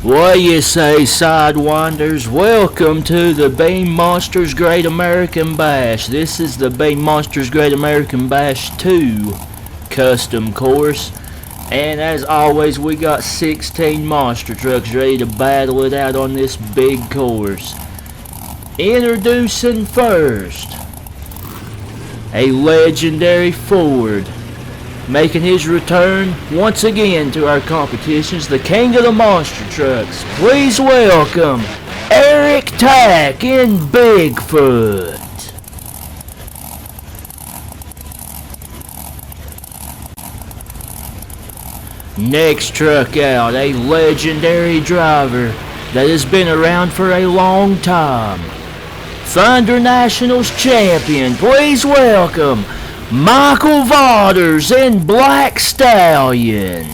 What you say, Sidewinders? Welcome to the Beam Monsters Great American Bash. This is the Beam Monsters Great American Bash 2 custom course. And as always, we got 16 monster trucks ready to battle it out on this big course. Introducing first, a legendary Ford. Making his return once again to our competitions, the king of the monster trucks. Please welcome Eric Tack in Bigfoot. Next truck out, a legendary driver that has been around for a long time. Thunder Nationals champion. Please welcome Michael Vaughters in Black Stallion.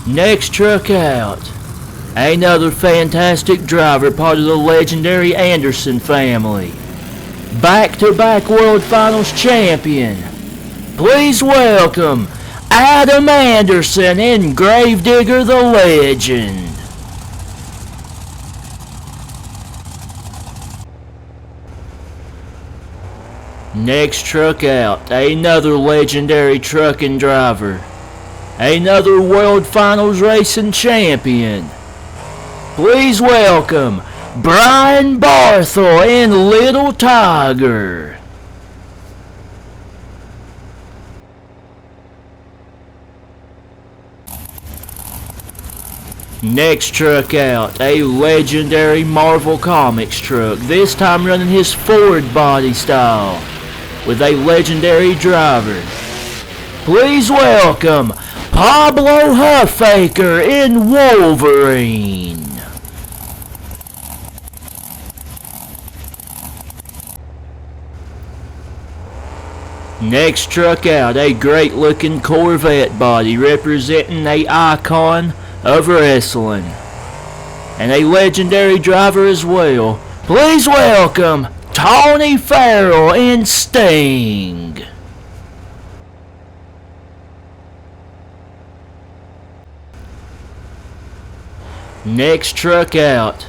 Next truck out, another fantastic driver, part of the legendary Anderson family. Back-to-back World Finals champion. Please welcome Adam Anderson in Gravedigger the Legend. Next truck out, another legendary trucking driver. Another World Finals racing champion. Please welcome Brian Barthel in Little Tiger. Next truck out, a legendary Marvel Comics truck. This time running his Ford body style with a legendary driver. Please welcome Pablo Huffaker in Wolverine. Next truck out, a great looking Corvette body representing a icon of wrestling and a legendary driver as well. Please welcome Tony Farell in Sting. Next truck out,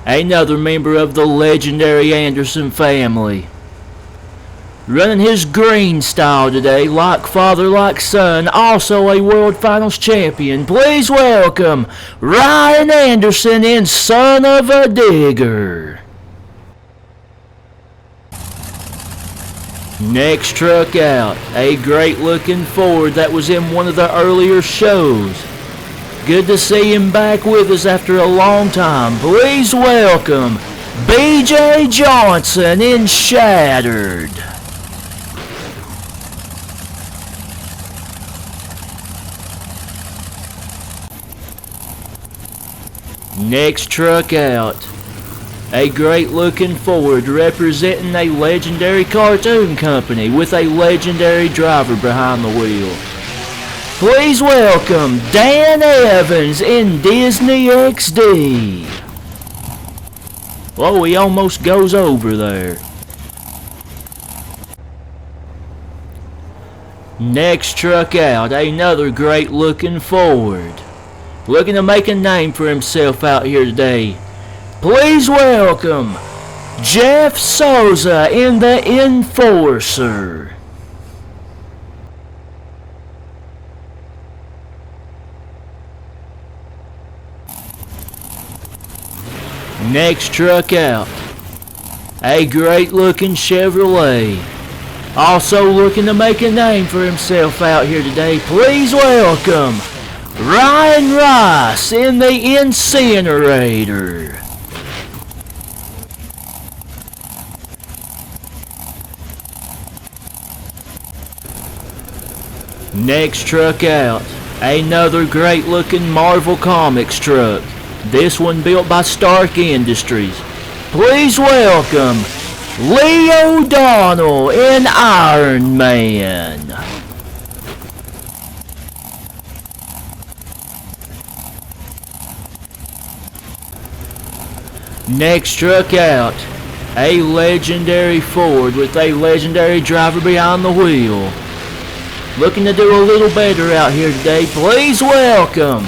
another member of the legendary Anderson family. Running his green style today, like father, like son, also a World Finals champion. Please welcome Ryan Anderson in Son of a Digger. Next truck out, a great looking Ford that was in one of the earlier shows. Good to see him back with us after a long time. Please welcome BJ Johnson in Shattered. Next truck out, a great looking Ford representing a legendary cartoon company with a legendary driver behind the wheel. Please welcome Dan Evans in Disney XD. Whoa, he almost goes over there. Next truck out, another great looking Ford. Looking to make a name for himself out here today. Please welcome Jeff Souza in the Enforcer. Next truck out, a great looking Chevrolet. Also looking to make a name for himself out here today. Please welcome Ryan Rice in the Incinerator. Next truck out, another great looking Marvel Comics truck. This one built by Stark Industries. Please welcome Lee O'Donnell in Iron Man. Next truck out, A legendary Ford with a legendary driver behind the wheel. Looking to do a little better out here today. Please welcome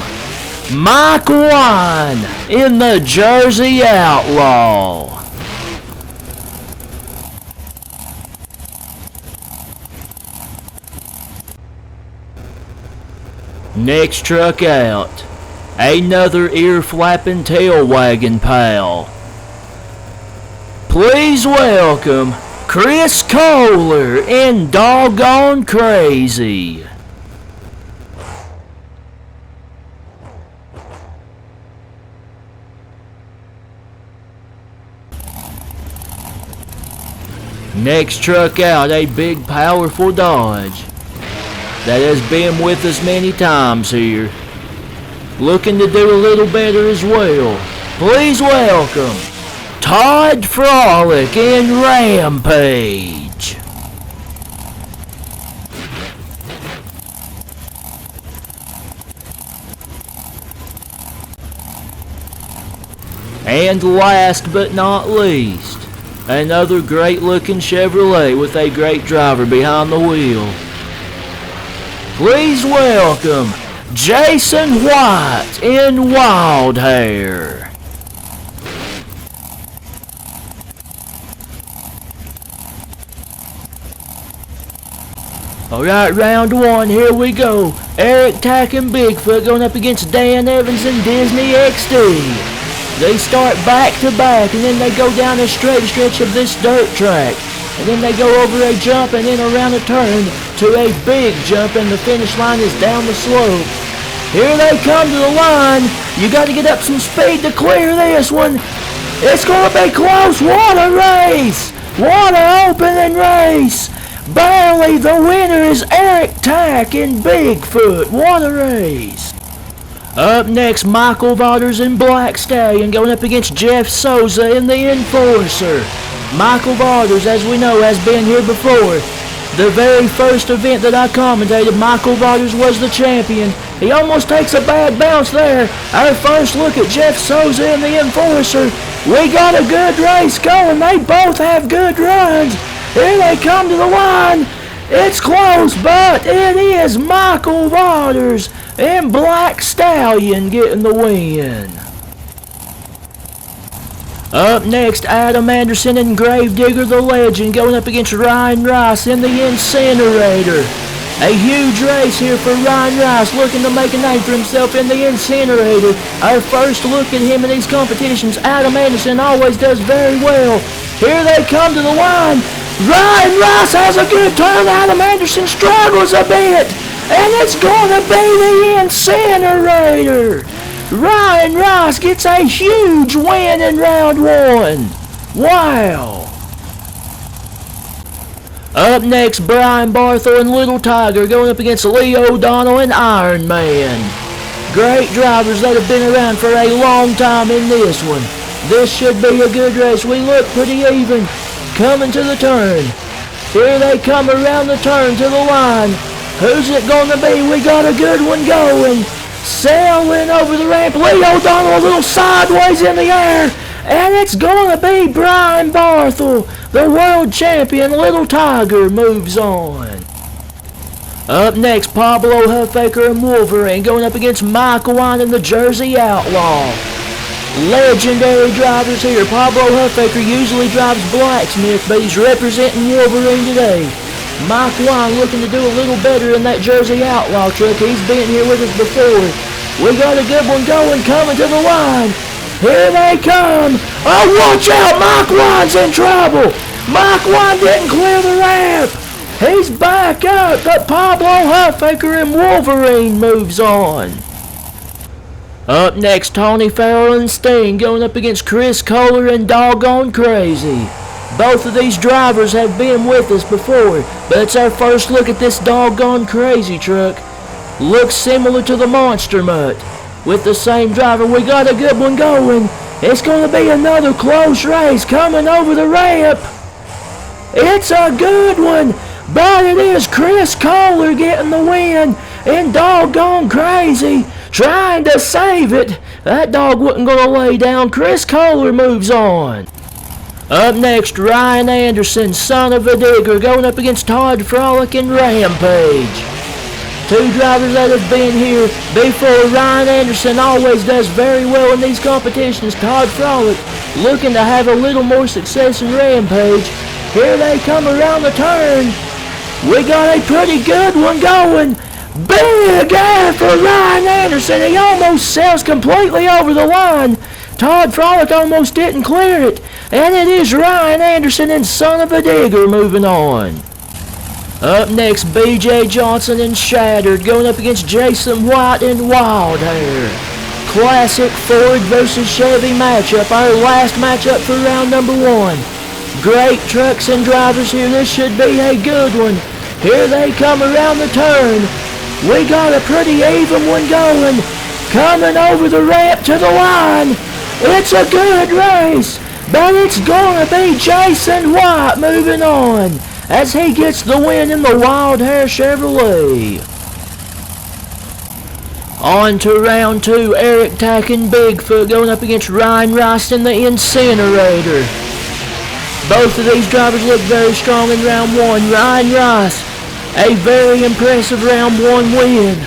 Mike Wine in the Jersey Outlaw. Next truck out, another ear-flapping tail wagging pal. Please welcome Chris Kohler in Doggone Crazy. Next truck out, a big powerful Dodge that has been with us many times here. Looking to do a little better as well. Please welcome Todd Frolic in Rampage. And last but not least, another great looking Chevrolet with a great driver behind the wheel. Please welcome Jason White in Wild Hair. Alright, round one, here we go. Eric Tack and Bigfoot going up against Dan Evans and Disney XD. They start back to back and then they go down a straight stretch of this dirt track. And then they go over a jump and then around a turn to a big jump, and the finish line is down the slope. Here they come to the line. You got to get up some speed to clear this one. It's going to be close. What a race. What an opening race. Barely the winner is Eric Tack in Bigfoot. What a race. Up next, Michael Waters in Black Stallion going up against Jeff Souza in the Enforcer. Michael Waters, as we know, has been here before. The very first event that I commentated, Michael Waters was the champion. He almost takes a bad bounce there. Our first look at Jeff Souza in the Enforcer. We got a good race going. They both have good runs. Here they come to the line. It's close, but it is Michael Waters and Black Stallion getting the win. Up next, Adam Anderson and Gravedigger the Legend going up against Ryan Rice in the Incinerator. A huge race here for Ryan Rice, looking to make a name for himself in the Incinerator. Our first look at him in these competitions. Adam Anderson always does very well. Here they come to the line. Ryan Rice has a good turn. Adam Anderson struggles a bit. And it's going to be the Incinerator. Ryan Rice gets a huge win in round one. Wow. Up next, Brian Barthel and Little Tiger going up against Leo Donal and Iron Man. Great drivers that have been around for a long time in this one. This should be a good race. We look pretty even. Coming to the turn. Here they come around the turn to the line. Who's it going to be? We got a good one going. Sailing over the ramp. Leo Donal a little sideways in the air. And it's going to be Brian Barthel. The world champion Little Tiger moves on. Up next, Pablo, Huffaker, and Wolverine going up against Michael Wine and the Jersey Outlaw. Legendary drivers here. Pablo Huffaker usually drives Blacksmith, but he's representing Wolverine today. Mike Wine looking to do a little better in that Jersey Outlaw truck. He's been here with us before. We got a good one going, coming to the line. Here they come. Oh, watch out. Mike Wine's in trouble. Mike Wine didn't clear the ramp. He's back up, but Pablo Huffaker and Wolverine moves on. Up next, Tony Farell and Sting going up against Chris Kohler and Doggone Crazy. Both of these drivers have been with us before, but it's our first look at this Doggone Crazy truck. Looks similar to the Monster Mutt. With the same driver, we got a good one going. It's going to be another close race coming over the ramp. It's a good one, but it is Chris Kohler getting the win and Doggone Crazy trying to save it. That dog wasn't going to lay down. Chris Kohler moves on. Up next, Ryan Anderson, son of a digger, going up against Todd, Frolic, and Rampage. Two drivers that have been here before. Ryan Anderson always does very well in these competitions. Todd Frolic looking to have a little more success in Rampage. Here they come around the turn. We got a pretty good one going. Big air for Ryan Anderson. He almost sails completely over the line. Todd Frolic almost didn't clear it. And it is Ryan Anderson and son of a digger moving on. Up next, BJ Johnson and Shattered going up against Jason White and Wild Hair. Classic Ford versus Chevy matchup. Our last matchup for round number 1. Great trucks and drivers here. This should be a good one. Here they come around the turn. We got a pretty even one going. Coming over the ramp to the line. It's a good race, but it's gonna be Jason White moving on as he gets the win in the Wild Hair Chevrolet. On to round 2, Eric Tack and Bigfoot going up against Ryan Rice in the Incinerator. Both of these drivers look very strong in round 1. Ryan Rice, a very impressive round 1 win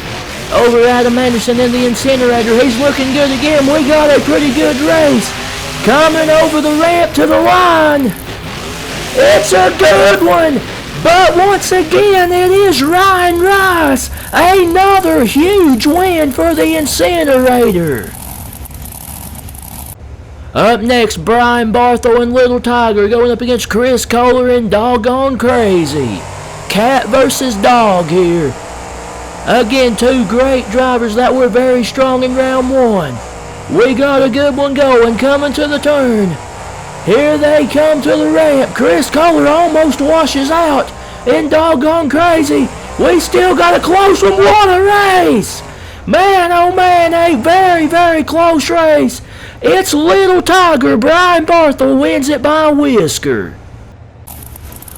over Adam Anderson in the Incinerator. He's looking good again. We got a pretty good race. Coming over the ramp to the line. It's a good one. But once again, it is Ryan Rice. Another huge win for the Incinerator. Up next, Brian Barthel and Little Tiger going up against Chris Kohler and Doggone Crazy. Cat versus dog here. Again, two great drivers that were very strong in round 1. We got a good one going, coming to the turn. Here they come to the ramp. Chris Kohler almost washes out. And Doggone Crazy, we still got a close one. What a race! Man, oh man, a very, very close race. It's Little Tiger. Brian Barthel wins it by a whisker.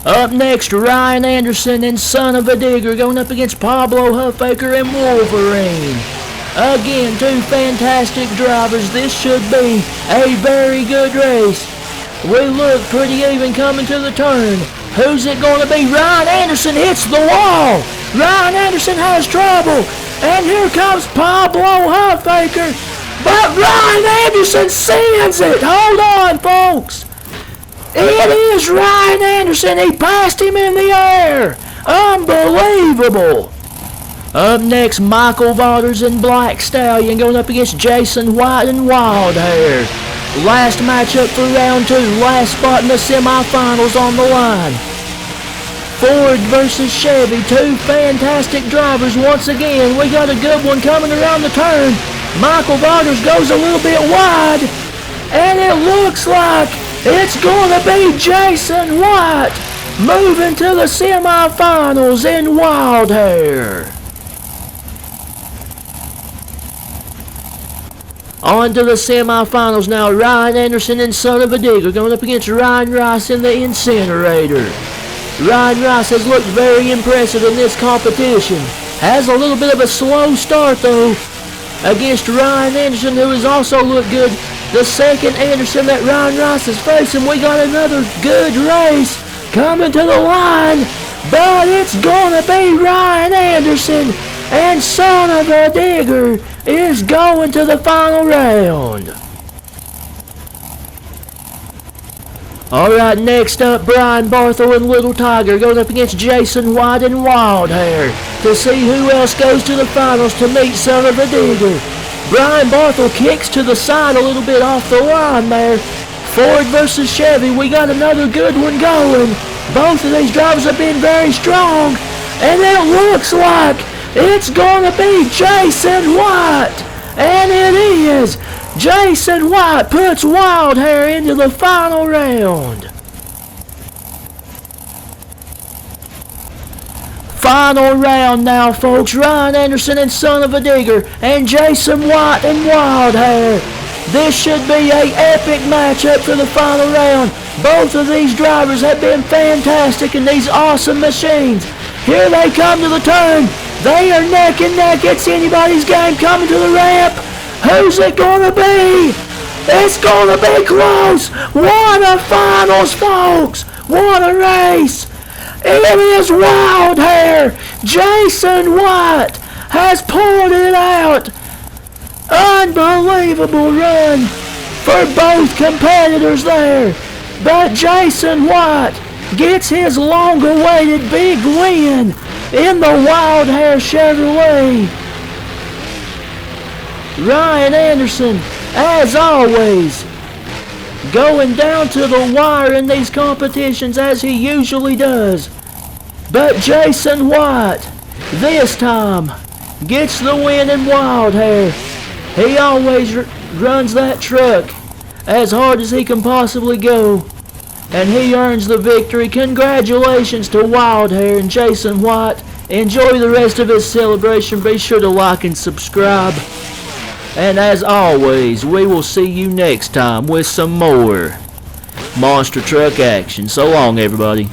Up next, Ryan Anderson and son of a digger going up against Pablo, Huffaker, and Wolverine. Again, two fantastic drivers. This should be a very good race. We look pretty even coming to the turn. Who's it going to be? Ryan Anderson hits the wall. Ryan Anderson has trouble. And here comes Pablo Huffaker. But Ryan Anderson sends it. Hold on, folks. It is Ryan Anderson. He passed him in the air. Unbelievable. Up next, Michael Waters and Black Stallion going up against Jason White and Wild Hair. Last matchup for round 2. Last spot in the semifinals on the line. Ford versus Chevy. Two fantastic drivers once again. We got a good one coming around the turn. Michael Waters goes a little bit wide. And it looks like it's going to be Jason White moving to the semifinals in Wild Hair. On to the semifinals now. Ryan Anderson and son of a digger going up against Ryan Rice in the Incinerator. Ryan Rice has looked very impressive in this competition. Has a little bit of a slow start though against Ryan Anderson, who has also looked good. The second Anderson that Ryan Rice is facing. We got another good race coming to the line, but it's gonna be Ryan Anderson, and son of a digger is going to the final round. Alright, next up, Brian Barthel and Little Tiger going up against Jason White and Wild Hair to see who else goes to the finals to meet son of a digger. Brian Barthel kicks to the side a little bit off the line there. Ford versus Chevy, we got another good one going. Both of these drivers have been very strong, and it looks like it's gonna be Jason White, and it is. Jason White puts Wild Hair into the final round. Final round now, folks. Ryan Anderson and son of a digger, and Jason White and Wild Hair. This should be an epic matchup for the final round. Both of these drivers have been fantastic in these awesome machines. Here they come to the turn. They are neck and neck. It's anybody's game coming to the ramp. Who's it gonna be? It's gonna be close! What a finals, folks! What a race! It is Wild Hair! Jason White has pulled it out! Unbelievable run for both competitors there! But Jason White gets his long-awaited big win in the Wild Hair Chevrolet. Ryan Anderson, as always, going down to the wire in these competitions as he usually does. But Jason White, this time, gets the win in Wild Hair. He always runs that truck as hard as he can possibly go, and he earns the victory. Congratulations to Wild Hair and Jason White. Enjoy the rest of his celebration. Be sure to like and subscribe. And as always, we will see you next time with some more monster truck action. So long, everybody.